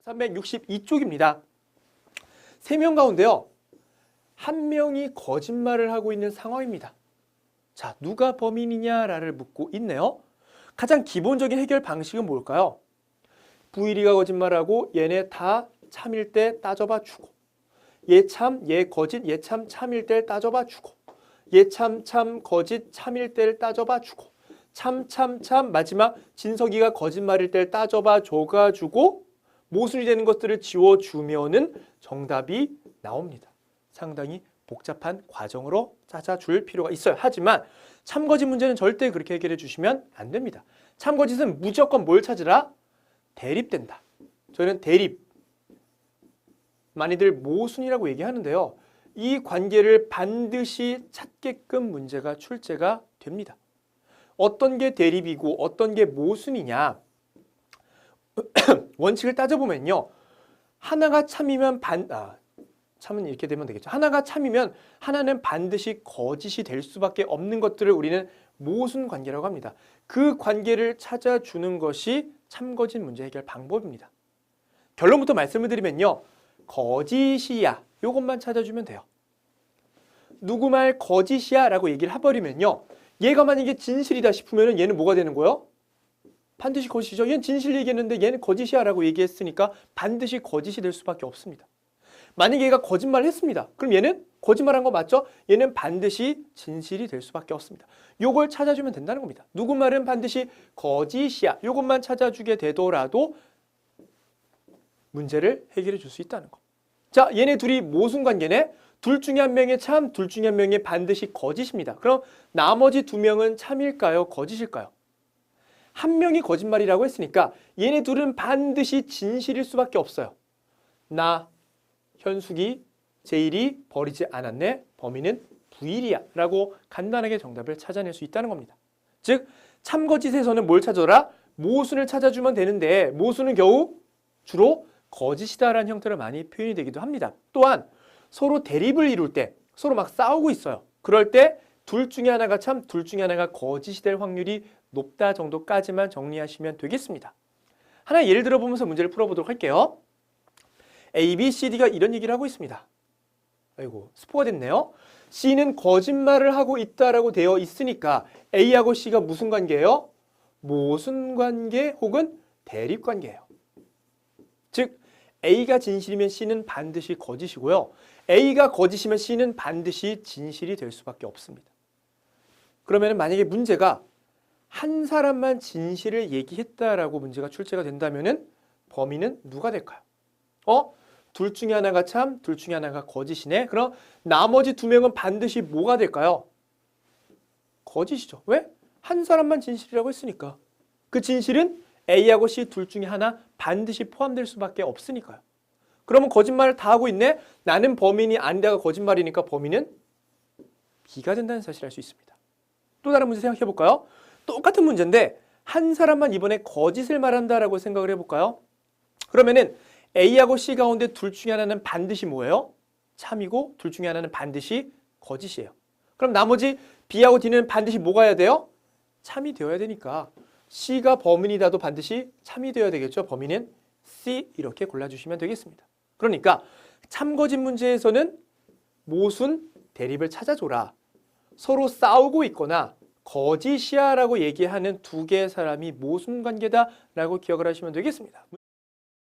362쪽입니다. 3명 가운데요. 1명이 거짓말을 하고 있는 상황입니다. 자, 누가 범인이냐를 묻고 있네요. 가장 기본적인 해결 방식은 뭘까요? 부일이가 거짓말하고 얘네 다 참일 때 따져봐 주고, 얘 참, 얘 거짓, 얘 참, 참일 때 따져봐 주고, 얘 참, 참, 거짓, 참일 때를 따져봐 주고, 참, 참, 참, 마지막 진석이가 거짓말일 때를 따져봐 줘가지고 모순이 되는 것들을 지워주면은 정답이 나옵니다. 상당히 복잡한 과정으로 찾아줄 필요가 있어요. 하지만 참거짓 문제는 절대 그렇게 해결해 주시면 안 됩니다. 참거짓은 무조건 뭘 찾으라? 대립된다. 저희는 대립, 많이들 모순이라고 얘기하는데요. 이 관계를 반드시 찾게끔 문제가 출제가 됩니다. 어떤 게 대립이고 어떤 게 모순이냐. 원칙을 따져보면요. 하나가 참이면 참은 이렇게 되면 되겠죠. 하나가 참이면 하나는 반드시 거짓이 될 수밖에 없는 것들을 우리는 모순 관계라고 합니다. 그 관계를 찾아주는 것이 참거짓 문제 해결 방법입니다. 결론부터 말씀을 드리면요. 거짓이야. 이것만 찾아주면 돼요. 누구 말 거짓이야 라고 얘기를 해버리면요. 얘가 만약에 진실이다 싶으면 얘는 뭐가 되는 거예요? 반드시 거짓이죠. 얘는 진실 얘기했는데 얘는 거짓이야 라고 얘기했으니까 반드시 거짓이 될 수밖에 없습니다. 만약에 얘가 거짓말을 했습니다. 그럼 얘는 거짓말한 거 맞죠? 얘는 반드시 진실이 될 수밖에 없습니다. 요걸 찾아주면 된다는 겁니다. 누구 말은 반드시 거짓이야. 요것만 찾아주게 되더라도 문제를 해결해 줄 수 있다는 거. 자, 얘네 둘이 모순 관계네. 둘 중에 한 명이 참, 둘 중에 한 명이 반드시 거짓입니다. 그럼 나머지 2명은 참일까요? 거짓일까요? 한 명이 거짓말이라고 했으니까 얘네 둘은 반드시 진실일 수밖에 없어요. 나, 현숙이, 제일이 버리지 않았네. 범인은 부일이야 라고 간단하게 정답을 찾아낼 수 있다는 겁니다. 즉 참거짓에서는 뭘 찾아라? 모순을 찾아주면 되는데 모순은 겨우 주로 거짓이다라는 형태로 많이 표현이 되기도 합니다. 또한 서로 대립을 이룰 때 서로 막 싸우고 있어요. 그럴 때 둘 중에 하나가 참, 둘 중에 하나가 거짓이 될 확률이 높다 정도까지만 정리하시면 되겠습니다. 하나 예를 들어보면서 문제를 풀어보도록 할게요. A, B, C, D가 이런 얘기를 하고 있습니다. 아이고, 스포가 됐네요. C는 거짓말을 하고 있다라고 되어 있으니까 A하고 C가 무슨 관계예요? 모순 관계 혹은 대립 관계예요. 즉 A가 진실이면 C는 반드시 거짓이고요. A가 거짓이면 C는 반드시 진실이 될 수밖에 없습니다. 그러면 만약에 문제가 한 사람만 진실을 얘기했다라고 문제가 출제가 된다면 범인은 누가 될까요? 둘 중에 하나가 참, 둘 중에 하나가 거짓이네. 그럼 나머지 2명은 반드시 뭐가 될까요? 거짓이죠. 왜? 한 사람만 진실이라고 했으니까. 그 진실은 A하고 C 둘 중에 하나 반드시 포함될 수밖에 없으니까요. 그러면 거짓말을 다 하고 있네? 나는 범인이 아니다가 거짓말이니까 범인은 B가 된다는 사실을 알 수 있습니다. 또 다른 문제 생각해 볼까요? 똑같은 문제인데 한 사람만 이번에 거짓을 말한다라고 생각을 해볼까요? 그러면은 A하고 C 가운데 둘 중에 하나는 반드시 뭐예요? 참이고 둘 중에 하나는 반드시 거짓이에요. 그럼 나머지 B하고 D는 반드시 뭐가 해야 돼요? 참이 되어야 되니까 C가 범인이다도 반드시 참이 되어야 되겠죠. 범인은 C 이렇게 골라주시면 되겠습니다. 그러니까 참거짓 문제에서는 모순, 대립을 찾아줘라. 서로 싸우고 있거나 거짓이야 라고 얘기하는 두 개의 사람이 모순 관계다라고 기억을 하시면 되겠습니다.